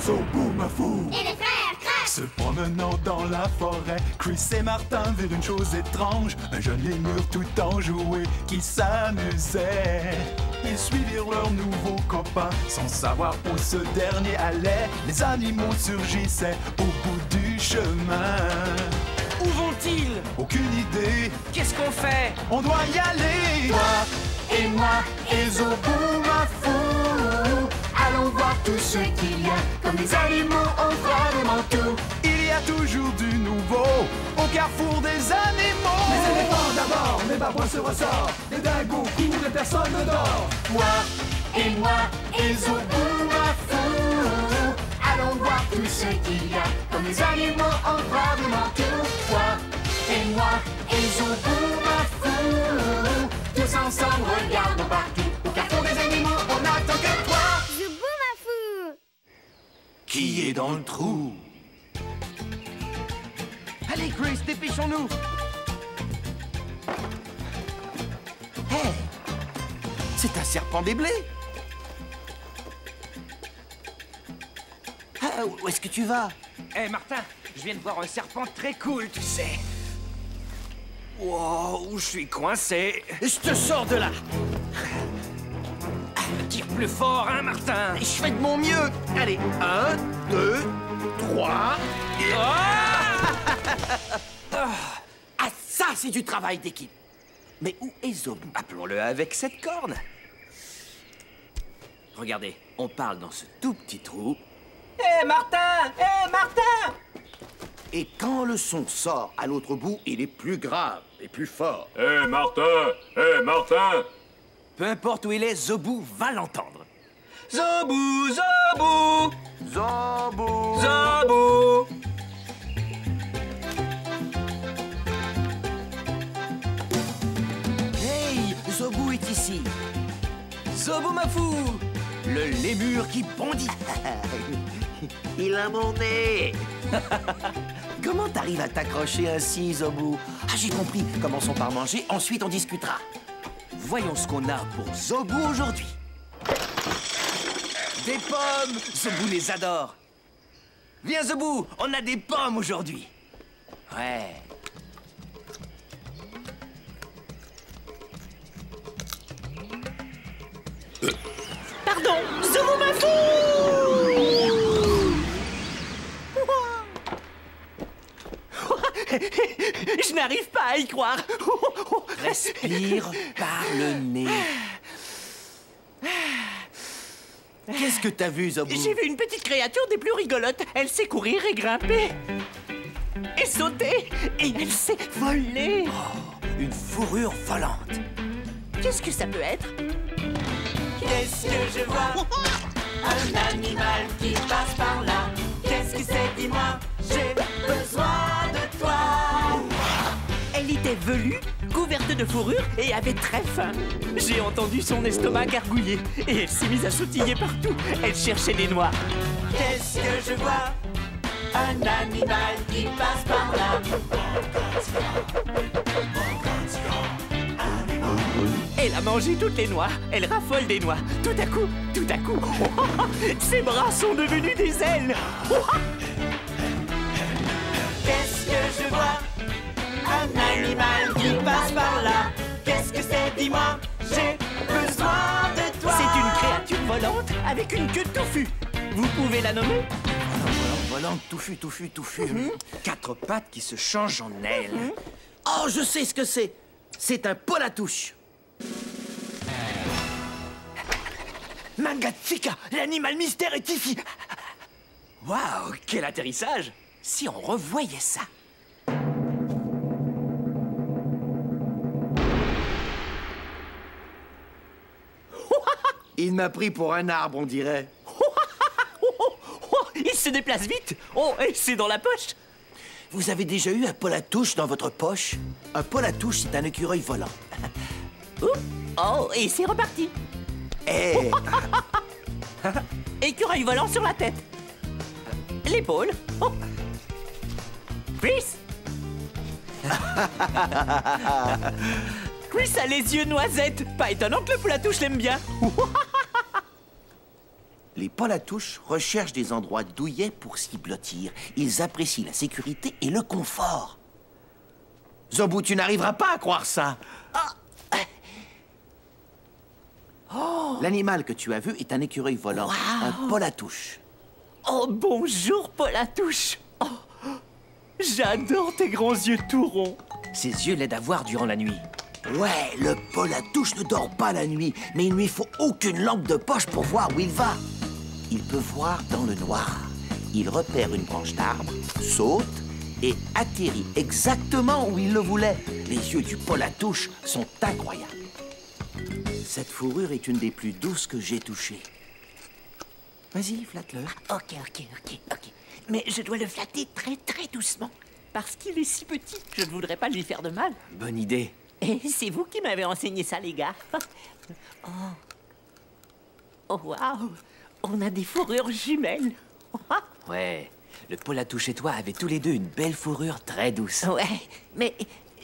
Zoboomafoo et les frères Crash. se promenant dans la forêt, Chris et Martin virent une chose étrange, un jeune lémur tout enjoué qui s'amusait. Ils suivirent leur nouveau copain sans savoir où ce dernier allait. Les animaux surgissaient au bout du chemin. Où vont-ils? Aucune idée, Qu'est-ce qu'on fait? on doit y aller. Toi et moi et Zoboomafoo, allons voir tout ce qu'il y a. Comme les animaux, on fera vraiment tout. Il y a toujours du nouveau au carrefour des animaux. Les éléphants d'abord, les babouins se ressortent, les dingos courent et personne ne dort. Toi et moi et Zoboomafoo, allons voir tout ce qu'il y a. Comme les animaux, on fera vraiment tout. Toi et moi et Zoboomafoo, tous ensemble regardons partout. Au carrefour des animaux, on n'attend que toi. Zoboomafoo. Qui est dans le trou? Allez, Chris, dépêchons-nous. Hé, c'est un serpent des blés. Ah, où est-ce que tu vas? Hé, Martin, je viens de voir un serpent très cool, tu sais. Wow, je suis coincé. Je te sors de là. Tire plus fort, hein, Martin? Je fais de mon mieux. Allez, 1, 2, 3. Ah, ça, c'est du travail d'équipe. Mais où est Zobou? Appelons-le avec cette corne. Regardez, on parle dans ce tout petit trou. Hé, Martin! Hé, Martin! Et quand le son sort à l'autre bout, il est plus grave et plus fort. Hé, Martin! Hé, Martin! Peu importe où il est, Zobou va l'entendre. Zobou, Zobou! Zobou! Zobou! Hey, Zobou est ici. Zoboomafoo, le lémur qui bondit. Il a mon nez. Comment t'arrives à t'accrocher ainsi, Zobou? Ah, j'ai compris. Commençons par manger, ensuite on discutera. Voyons ce qu'on a pour Zobou aujourd'hui. Des pommes! Zobou les adore. Viens, Zobou, on a des pommes aujourd'hui. Ouais. Pardon, Zoboomafoo! Je n'arrive pas à y croire. Respire par le nez. Qu'est-ce que t'as vu, Zobou? J'ai vu une petite créature des plus rigolotes. Elle sait courir et grimper. Et sauter. Et elle sait voler. Une fourrure volante. Qu'est-ce que ça peut être? Qu'est-ce que je vois? Un animal qui passe par là. Qu'est-ce que c'est, dis-moi? J'ai besoin de toi. Elle était velue, couverte de fourrure et avait très faim. J'ai entendu son estomac gargouiller et elle s'est mise à sautiller partout. Elle cherchait des noix. Qu'est-ce que je vois? Un animal qui passe par là. Elle a mangé toutes les noix. Elle raffole des noix. Tout à coup, ses bras sont devenus des ailes. Qu'est-ce que je vois? Un animal qui passe par là. Qu'est-ce que c'est, dis-moi? J'ai besoin de toi. C'est une créature volante avec une queue touffue. Vous pouvez la nommer? Volante, touffu. Quatre pattes qui se changent en ailes. Oh, je sais ce que c'est. C'est un polatouche. Mangatsika, l'animal mystère est ici. Waouh, quel atterrissage! Si on revoyait ça. Il m'a pris pour un arbre, on dirait. Il se déplace vite. Oh, et c'est dans la poche. Vous avez déjà eu un polatouche dans votre poche? Un polatouche, c'est un écureuil volant. Oh, et c'est reparti. Hey. Écureuil volant sur la tête. L'épaule. Oh. Chris. Chris a les yeux noisettes. Pas étonnant que le polatouche l'aime bien. Les Polatouches recherchent des endroits douillets pour s'y blottir. Ils apprécient la sécurité et le confort. Zobou, tu n'arriveras pas à croire ça. L'animal que tu as vu est un écureuil volant, un Polatouche. Oh, bonjour, Polatouche. Oh, j'adore tes grands yeux tout ronds. Ses yeux l'aident à voir durant la nuit. Ouais, le Polatouche ne dort pas la nuit, mais il ne lui faut aucune lampe de poche pour voir où il va. Il peut voir dans le noir. Il repère une branche d'arbre, saute et atterrit exactement où il le voulait. Les yeux du Polatouche sont incroyables. Cette fourrure est une des plus douces que j'ai touchées. Vas-y, flatte-le. Ok. Mais je dois le flatter très doucement. Parce qu'il est si petit, je ne voudrais pas lui faire de mal. Bonne idée. Et c'est vous qui m'avez enseigné ça, les gars. Oh, waouh. On a des fourrures jumelles. Ouais, le Polatouche et toi avez tous les deux une belle fourrure très douce. Ouais, mais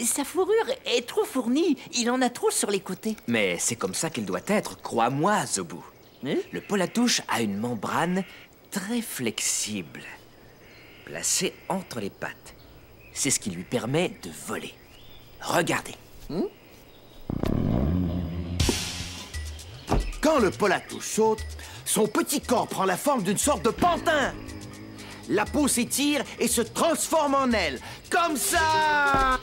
sa fourrure est trop fournie. Il en a trop sur les côtés. Mais c'est comme ça qu'elle doit être, crois-moi, Zobou. Le Polatouche a une membrane très flexible, placée entre les pattes. C'est ce qui lui permet de voler. Regardez. Quand le Polatouche saute, son petit corps prend la forme d'une sorte de pantin. La peau s'étire et se transforme en aile. Comme ça!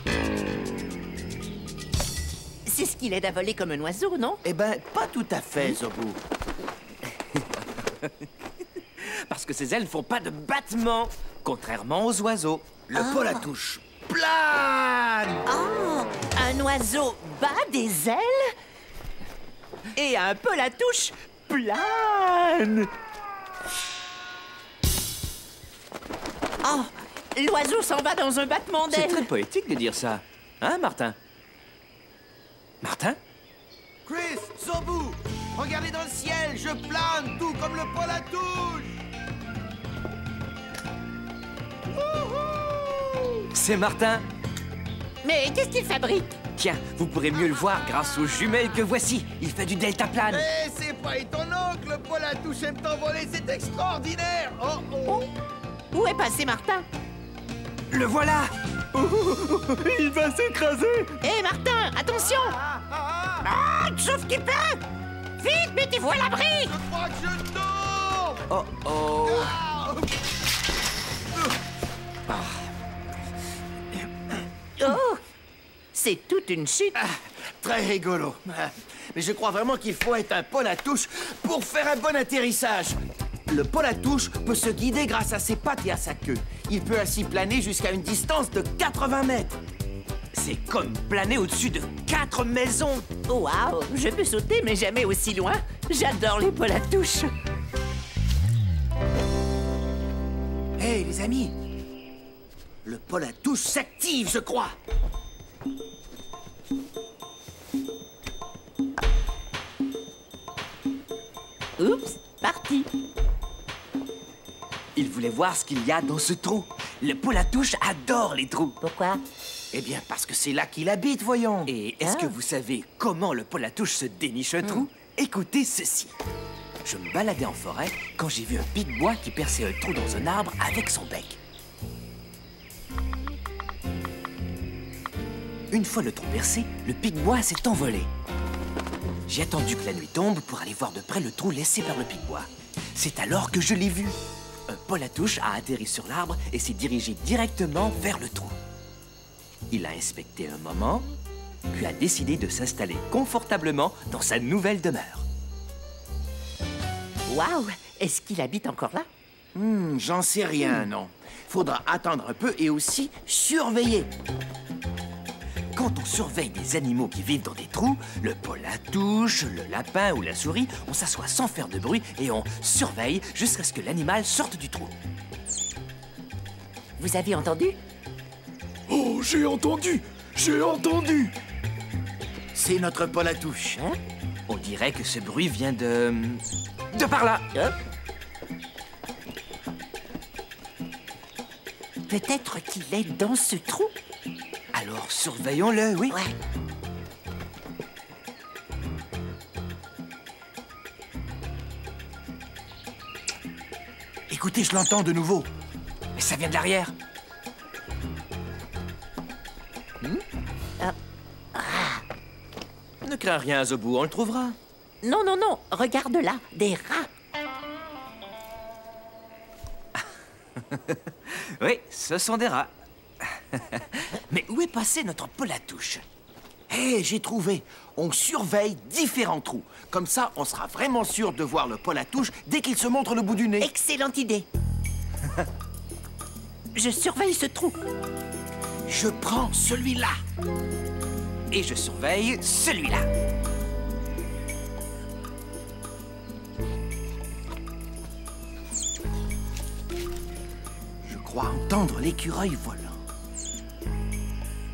C'est ce qui l'aide à voler comme un oiseau, non? Eh ben, pas tout à fait, Zobou. Parce que ses ailes font pas de battement, contrairement aux oiseaux. Le Polatouche plane! Oh, un oiseau bat des ailes et un Polatouche plane. Oh, l'oiseau s'en va dans un battement C'est d'ailes. très poétique de dire ça. Hein, Martin? Martin? Chris, Zobou, regardez dans le ciel, je plane, tout comme le Polatouche! C'est Martin. Mais qu'est-ce qu'il fabrique? Tiens, vous pourrez mieux le voir grâce aux jumelles que voici. Il fait du deltaplane. Eh, c'est pas étonnant que le Polatouche aime t'envoler, c'est extraordinaire! Oh. Où est passé Martin? Le voilà. Il va s'écraser. Hé, Martin, attention! Ah, sauf qu'il peut! Vite, mettez-vous à l'abri! Je crois que je tombe! Oh. Oh! C'est toute une chute. Très rigolo. Mais je crois vraiment qu'il faut être un Polatouche pour faire un bon atterrissage. Le Polatouche peut se guider grâce à ses pattes et à sa queue. Il peut ainsi planer jusqu'à une distance de 80 mètres. C'est comme planer au-dessus de 4 maisons. Oh, waouh! Je peux sauter, mais jamais aussi loin. J'adore les Polatouches. Hé, les amis! Le Polatouche s'active, je crois. Oups, parti. Il voulait voir ce qu'il y a dans ce trou. Le Polatouche adore les trous. Pourquoi? Eh bien, parce que c'est là qu'il habite, voyons. Et est-ce que vous savez comment le Polatouche se déniche un trou? Écoutez ceci. Je me baladais en forêt quand j'ai vu un pic-bois qui perçait un trou dans un arbre avec son bec. Une fois le trou percé, le pic-bois s'est envolé. J'ai attendu que la nuit tombe pour aller voir de près le trou laissé par le pic-bois. C'est alors que je l'ai vu. Un Polatouche a atterri sur l'arbre et s'est dirigé directement vers le trou. Il a inspecté un moment, puis a décidé de s'installer confortablement dans sa nouvelle demeure. Waouh! Est-ce qu'il habite encore là? J'en sais rien, non. Faudra attendre un peu et aussi surveiller. Quand on surveille des animaux qui vivent dans des trous, le Polatouche, le lapin ou la souris, on s'assoit sans faire de bruit et on surveille jusqu'à ce que l'animal sorte du trou. Vous avez entendu? Oh, j'ai entendu! C'est notre Polatouche. Hein? On dirait que ce bruit vient de par là. Peut-être qu'il est dans ce trou? Alors surveillons-le, oui. Ouais. Écoutez, je l'entends de nouveau. Mais ça vient de l'arrière. Ne crains rien, Zobu, on le trouvera. Non, non, non, regarde là, des rats. Oui, ce sont des rats. Mais où est passé notre Polatouche? Hé, j'ai trouvé. On surveille différents trous. Comme ça, on sera vraiment sûr de voir le Polatouche dès qu'il se montre le bout du nez. Excellente idée. Je surveille ce trou. Je prends celui-là. Et je surveille celui-là. Je crois entendre l'écureuil volant.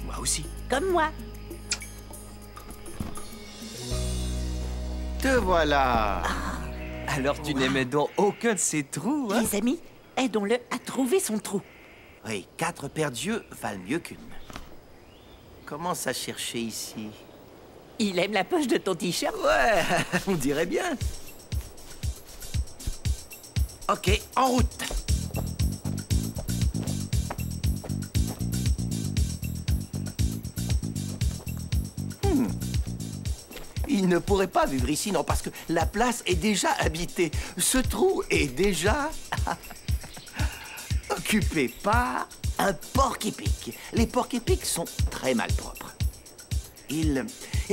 Moi aussi. Comme moi. Te voilà. Alors tu n'aimais donc aucun de ces trous, hein? Les amis, aidons-le à trouver son trou. Oui, 4 paires d'yeux valent mieux qu'une. Commence à chercher ici. Il aime la poche de ton t-shirt. Ouais, on dirait bien. Ok, en route. Il ne pourrait pas vivre ici, non, parce que la place est déjà habitée. Ce trou est déjà occupé par un porc-épic. Les porcs-épics sont très malpropres. Ils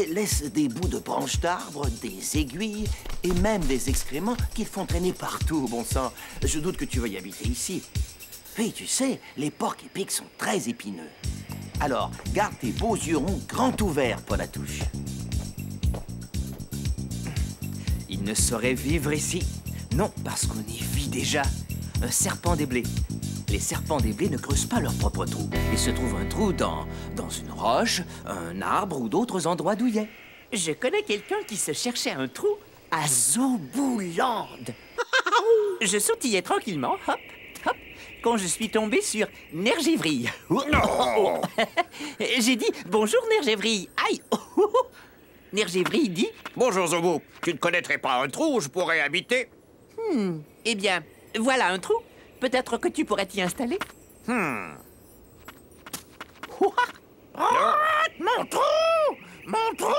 laissent des bouts de branches d'arbres, des aiguilles et même des excréments qu'ils font traîner partout, bon sang. Je doute que tu veuilles habiter ici. Oui, tu sais, les porcs-épics sont très épineux. Alors, garde tes beaux yeux ronds grands ouverts, Polatouche. Il ne saurait vivre ici. Non, parce qu'on y vit déjà. Un serpent des blés. Les serpents des blés ne creusent pas leur propre trou. Il se trouve un trou dans une roche, un arbre ou d'autres endroits douillets. Je connais quelqu'un qui se cherchait un trou à Zobuland. Je sautillais tranquillement, hop, hop, quand je suis tombé sur Nergévrille. J'ai dit « Bonjour Nergévrille ». Aïe. Nergévrille dit « Bonjour Zobu, tu ne connaîtrais pas un trou où je pourrais habiter? Eh bien, voilà un trou. Peut-être que tu pourrais t'y installer. Mon trou! Mon trou!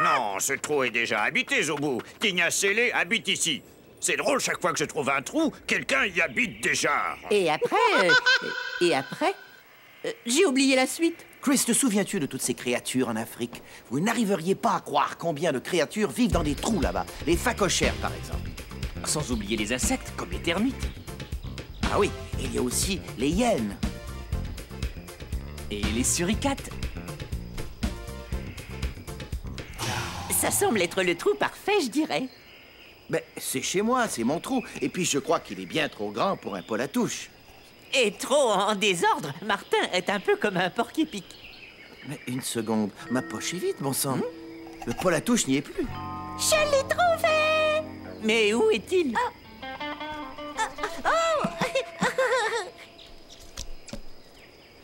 Non, ce trou est déjà habité, Zobu. Tigna Scellé habite ici. C'est drôle, chaque fois que je trouve un trou, quelqu'un y habite déjà. Et après... j'ai oublié la suite. Chris, te souviens-tu de toutes ces créatures en Afrique? Vous n'arriveriez pas à croire combien de créatures vivent dans des trous là-bas. Les phacochères, par exemple. Sans oublier les insectes comme les termites. Ah oui, il y a aussi les hyènes. Et les suricates. Ça semble être le trou parfait, je dirais. Mais c'est chez moi, c'est mon trou. Et puis je crois qu'il est bien trop grand pour un Polatouche. Et trop en désordre, Martin est un peu comme un porc-épic. Mais une seconde, ma poche est vide, bon sang. Le Polatouche n'y est plus. Je l'ai trouvé! Mais où est-il?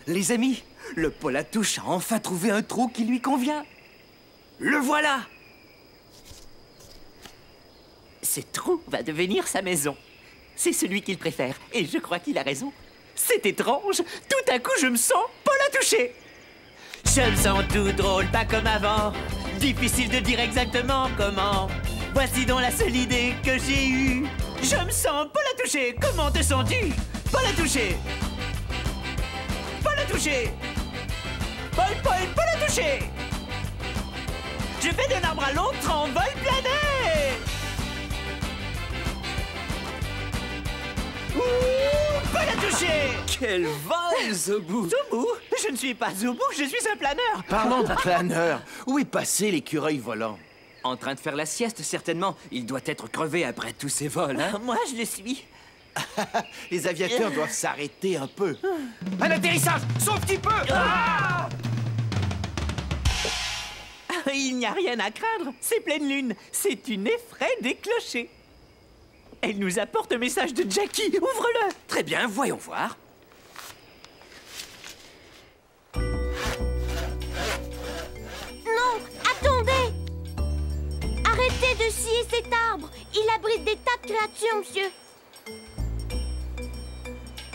Les amis, le Polatouche a enfin trouvé un trou qui lui convient. Le voilà! Ce trou va devenir sa maison. C'est celui qu'il préfère, et je crois qu'il a raison. C'est étrange, tout à coup je me sens Polatouché. Je me sens tout drôle, pas comme avant. Difficile de dire exactement comment. Voici donc la seule idée que j'ai eue. Je me sens Polatouché, comment te sens-tu? Polatouché. Polatouché. Polatouché. Je vais d'un arbre à l'autre en vol plané. Ouh, Polatouché. Quel vol, Zobu! Zobu? Je ne suis pas Zobu, je suis un planeur. Parlons de planeur. Où est passé l'écureuil volant? En train de faire la sieste, certainement. Il doit être crevé après tous ces vols, hein? Moi, je le suis. Les aviateurs doivent s'arrêter un peu. Un atterrissage, sauf petit peu. Il n'y a rien à craindre, c'est pleine lune. C'est une effraie des clochers. Elle nous apporte un message de Jackie. Ouvre-le. Très bien, voyons voir. Non, attendez! Arrêtez de scier cet arbre! Il abrite des tas de créatures, monsieur!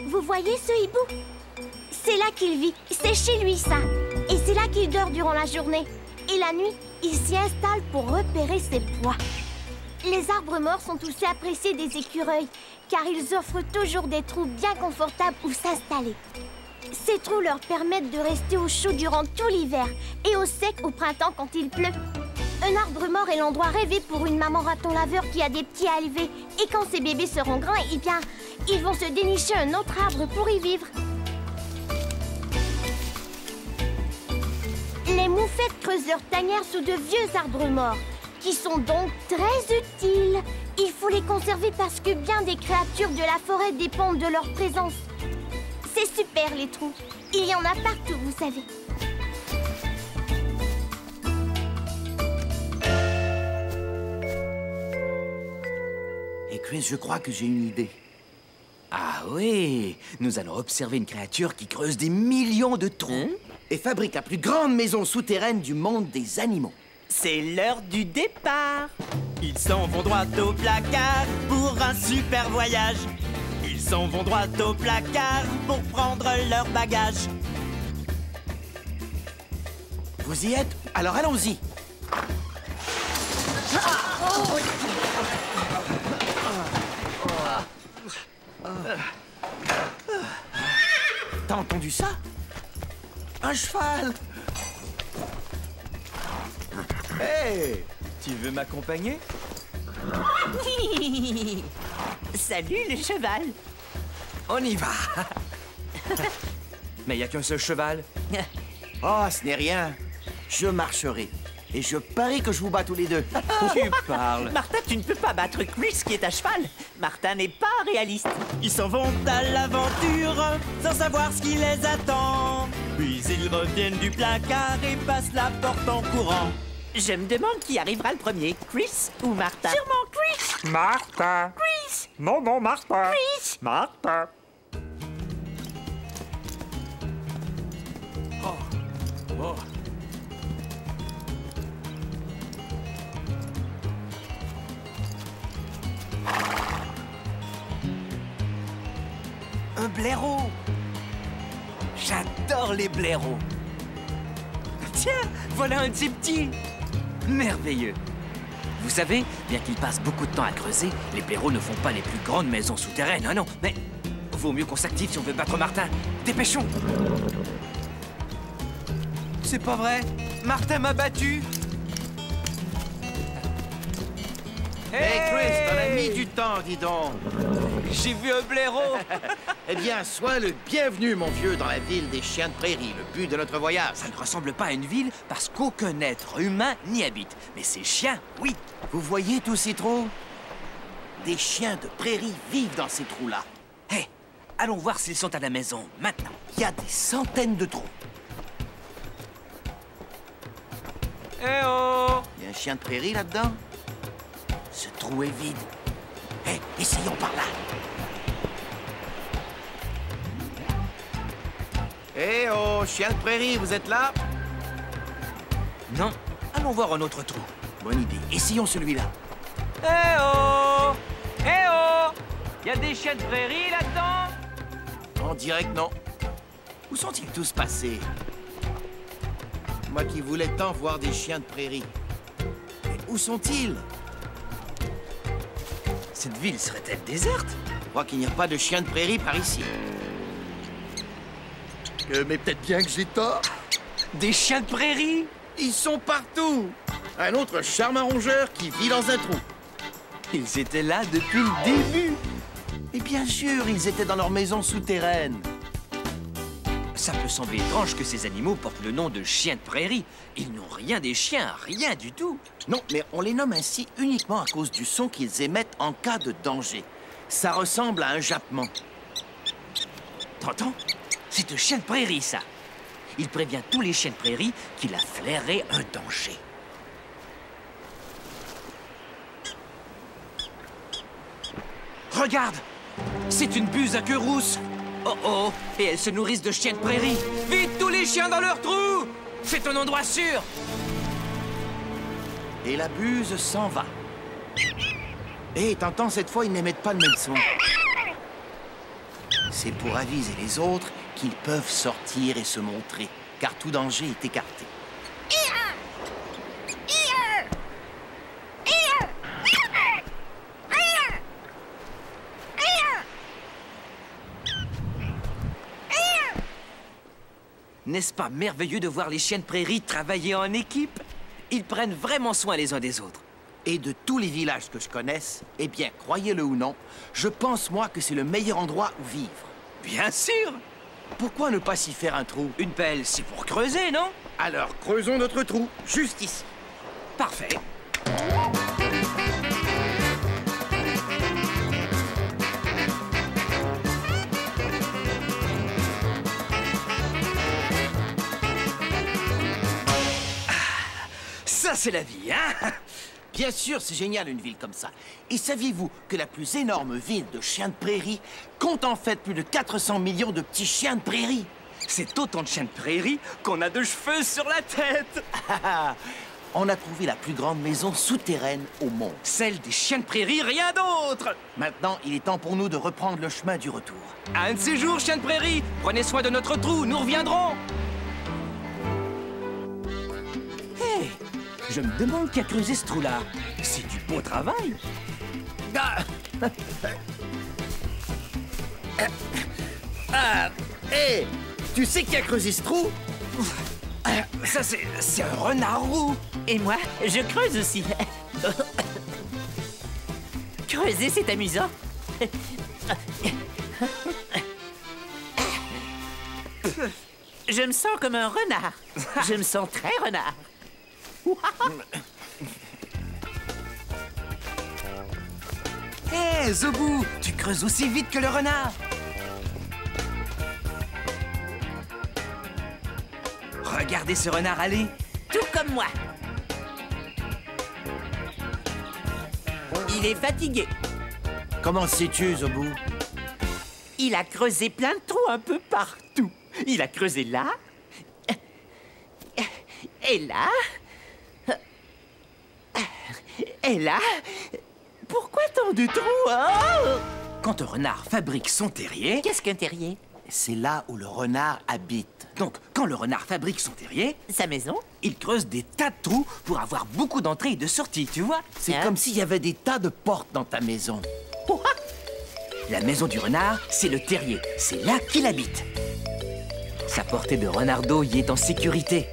Vous voyez ce hibou? C'est là qu'il vit, c'est chez lui ça. Et c'est là qu'il dort durant la journée. Et la nuit, il s'y installe pour repérer ses proies. Les arbres morts sont aussi appréciés des écureuils, car ils offrent toujours des trous bien confortables où s'installer. Ces trous leur permettent de rester au chaud durant tout l'hiver et au sec au printemps quand il pleut. Un arbre mort est l'endroit rêvé pour une maman raton laveur qui a des petits à élever. Et quand ses bébés seront grands, eh bien, ils vont se dénicher un autre arbre pour y vivre. Les moufettes creusent leur tanière sous de vieux arbres morts, qui sont donc très utiles. Il faut les conserver parce que bien des créatures de la forêt dépendent de leur présence. C'est super, les trous. Il y en a partout, vous savez. Et Chris, je crois que j'ai une idée. Ah oui, nous allons observer une créature qui creuse des millions de trous. Et fabrique la plus grande maison souterraine du monde des animaux. C'est l'heure du départ. Ils s'en vont droit au placard pour un super voyage. Ils s'en vont droit au placard pour prendre leur bagage. Vous y êtes? Alors allons-y. T'as entendu ça? Un cheval! Hey! Tu veux m'accompagner? Salut le cheval. On y va! Mais il n'y a qu'un seul cheval. Oh, ce n'est rien. Je marcherai. Et je parie que je vous bats tous les deux. Tu parles. Martin, tu ne peux pas battre Chris qui est à cheval. Martin n'est pas réaliste. Ils s'en vont à l'aventure sans savoir ce qui les attend. Puis ils reviennent du placard et passent la porte en courant. Je me demande qui arrivera le premier, Chris ou Martin. Sûrement Chris! Martin. Chris! Non, non, Martin. Chris! Martin. Oh. Un blaireau. J'adore les blaireaux. Tiens, voilà un petit. Merveilleux. Vous savez, bien qu'ils passent beaucoup de temps à creuser, les blaireaux ne font pas les plus grandes maisons souterraines, hein, non. Mais vaut mieux qu'on s'active si on veut battre Martin. Dépêchons. C'est pas vrai. Martin m'a battu. Hey Chris, t'en as mis du temps, dis donc. J'ai vu un blaireau. Eh bien, sois le bienvenu, mon vieux, dans la ville des chiens de prairie, le but de notre voyage. Ça ne ressemble pas à une ville parce qu'aucun être humain n'y habite. Mais ces chiens, oui. Vous voyez tous ces trous? Des chiens de prairie vivent dans ces trous-là. Hé, allons voir s'ils sont à la maison, maintenant. Il y a des centaines de trous. Eh oh! Il y a un chien de prairie là-dedans? Ce trou est vide. Hé, essayons par là. Eh oh, chien de prairie, vous êtes là? Non, allons voir un autre trou. Bonne idée. Essayons celui-là. Eh oh! Eh oh! Y a des chiens de prairie là-dedans? On dirait que non. Où sont-ils tous passés? Moi qui voulais tant voir des chiens de prairie. Mais où sont-ils? Cette ville serait-elle déserte? Je crois qu'il n'y a pas de chiens de prairie par ici. Mais peut-être bien que j'ai tort. Des chiens de prairie? Ils sont partout. Un autre charmant rongeur qui vit dans un trou. Ils étaient là depuis le début. Et bien sûr, ils étaient dans leur maison souterraine. Ça peut sembler étrange que ces animaux portent le nom de chiens de prairie. Ils n'ont rien des chiens, rien du tout. Non, mais on les nomme ainsi uniquement à cause du son qu'ils émettent en cas de danger. Ça ressemble à un jappement. T'entends? C'est un chien de prairie, ça. Il prévient tous les chiens de prairie qu'il a flairé un danger. Regarde! C'est une buse à queue rousse. Oh oh! Et elles se nourrissent de chiens de prairie. Vite, tous les chiens dans leur trou! C'est un endroit sûr! Et la buse s'en va. Hé, t'entends, cette fois, ils n'émettent pas le même son. C'est pour aviser les autres qu'ils peuvent sortir et se montrer, car tout danger est écarté. N'est-ce pas merveilleux de voir les chiens de prairie travailler en équipe? Ils prennent vraiment soin les uns des autres. Et de tous les villages que je connaisse, eh bien, croyez-le ou non, je pense, moi, que c'est le meilleur endroit où vivre. Bien sûr! Pourquoi ne pas s'y faire un trou? Une pelle, c'est pour creuser, non? Alors, creusons notre trou, juste ici. Parfait. Ça, c'est la vie, hein? Bien sûr, c'est génial une ville comme ça. Et saviez-vous que la plus énorme ville de chiens de prairie compte en fait plus de 400 millions de petits chiens de prairie? C'est autant de chiens de prairie qu'on a de cheveux sur la tête! On a trouvé la plus grande maison souterraine au monde. Celle des chiens de prairie, rien d'autre! Maintenant, il est temps pour nous de reprendre le chemin du retour. Un de ces jours, chiens de prairie, prenez soin de notre trou, nous reviendrons! Hé! Je me demande qui a creusé ce trou-là. C'est du beau travail. Hé! Tu sais qui a creusé ce trou? Ça, c'est un renard roux. Et moi, je creuse aussi. Creuser, c'est amusant. Je me sens comme un renard. Je me sens très renard. Hé, Zobou, tu creuses aussi vite que le renard. Regardez ce renard aller. Tout comme moi. Il est fatigué. Comment sais-tu, Zobou? Il a creusé plein de trous un peu partout. Il a creusé là. Et là. Et là. Pourquoi tant de trous? Oh! Quand un renard fabrique son terrier... Qu'est-ce qu'un terrier? C'est là où le renard habite. Donc, quand le renard fabrique son terrier, Sa maison? il creuse des tas de trous pour avoir beaucoup d'entrées et de sorties, tu vois? C'est Hein? comme s'il y avait des tas de portes dans ta maison. La maison du renard, c'est le terrier. C'est là qu'il habite. Sa portée de renardeau y est en sécurité.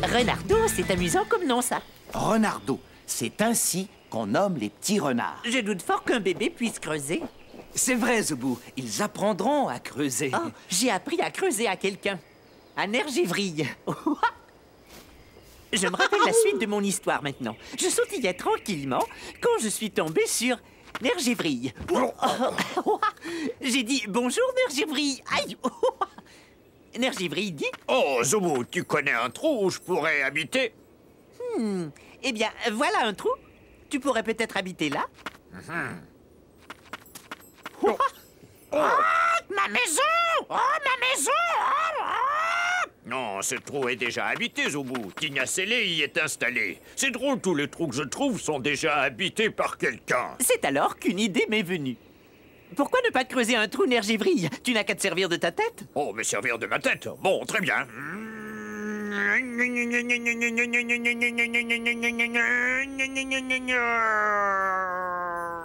Renardeau, c'est amusant comme nom, ça. Renardeau, c'est ainsi qu'on nomme les petits renards. Je doute fort qu'un bébé puisse creuser. C'est vrai, Zobou. Ils apprendront à creuser. Oh, j'ai appris à creuser à quelqu'un. À Nergévrille. Je me rappelle la suite de mon histoire maintenant. Je sautillais tranquillement quand je suis tombé sur Nergévrille. J'ai dit bonjour Nergévrille. Aïe. Nergévrille dit Oh, Zobou, tu connais un trou où je pourrais habiter? eh bien, voilà un trou. Tu pourrais peut-être habiter là. Ma maison! Oh, ma maison! Non, ce trou est déjà habité, Zobou. Tignacélé y est installé. C'est drôle, tous les trous que je trouve sont déjà habités par quelqu'un. C'est alors qu'une idée m'est venue. Pourquoi ne pas creuser un trou Nergévrille? Tu n'as qu'à te servir de ta tête. Oh, me servir de ma tête. Bon, très bien.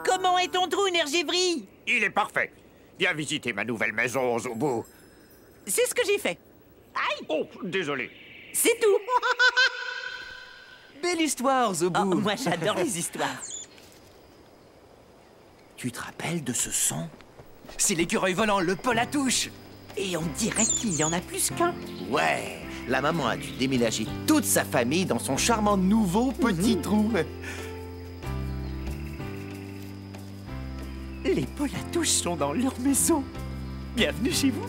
Comment est ton trou Nergévrille? Il est parfait. Viens visiter ma nouvelle maison, Zobou. C'est ce que j'ai fait. Aïe! Oh, désolé. C'est tout. Belle histoire, Zobou. Oh, moi, j'adore les histoires. Tu te rappelles de ce son? C'est l'écureuil volant, le Paul à touche. Et on dirait qu'il y en a plus qu'un. Ouais, la maman a dû déménager toute sa famille dans son charmant nouveau petit trou. Les Paul à touche sont dans leur maison. Bienvenue chez vous.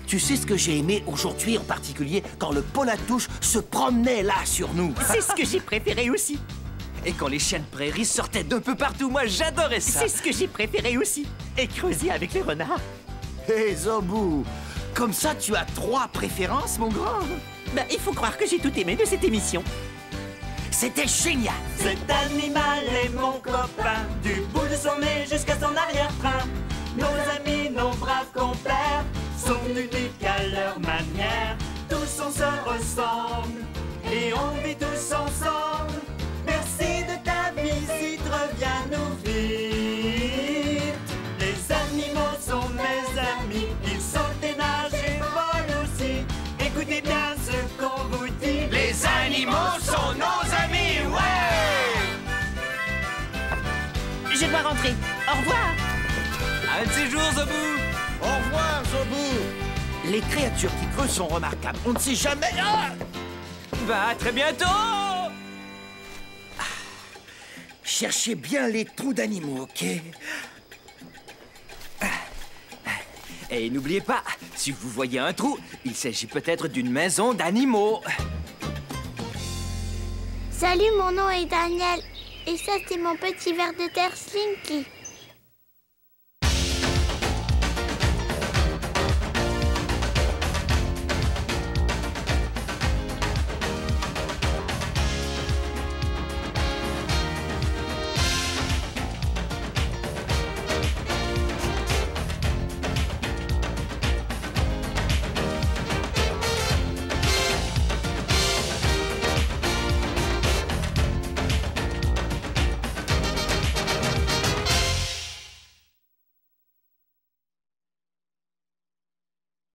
Tu sais ce que j'ai aimé aujourd'hui en particulier quand le Paul à touche se promenait là sur nous? C'est ce que j'ai préféré aussi. Et quand les chiens de prairie sortaient d'un peu partout, moi j'adorais ça. C'est ce que j'ai préféré aussi. Et creuser avec les renards. Hé, Zobou, comme ça tu as 3 préférences, mon grand? Ben, il faut croire que j'ai tout aimé de cette émission. C'était génial! Cet animal est mon copain, du bout de son nez jusqu'à son arrière-train. Nos amis, nos braves compères sont uniques à leur manière. Tous on se ressemble et on vit tous ensemble. Merci de ta visite, reviens-nous vite. Les animaux sont mes amis, ils sont ténages et volent aussi. Écoutez bien ce qu'on vous dit. Les animaux sont nos amis, ouais! Je dois rentrer. Au revoir. Un de ces jours, Zobou. Au revoir, Zobou. Les créatures qui creusent sont remarquables. On ne sait jamais... Ah! Bah, à très bientôt. Cherchez bien les trous d'animaux, ok? Et n'oubliez pas, si vous voyez un trou, il s'agit peut-être d'une maison d'animaux. Salut, mon nom est Daniel. Et ça, c'est mon petit ver de terre Slinky.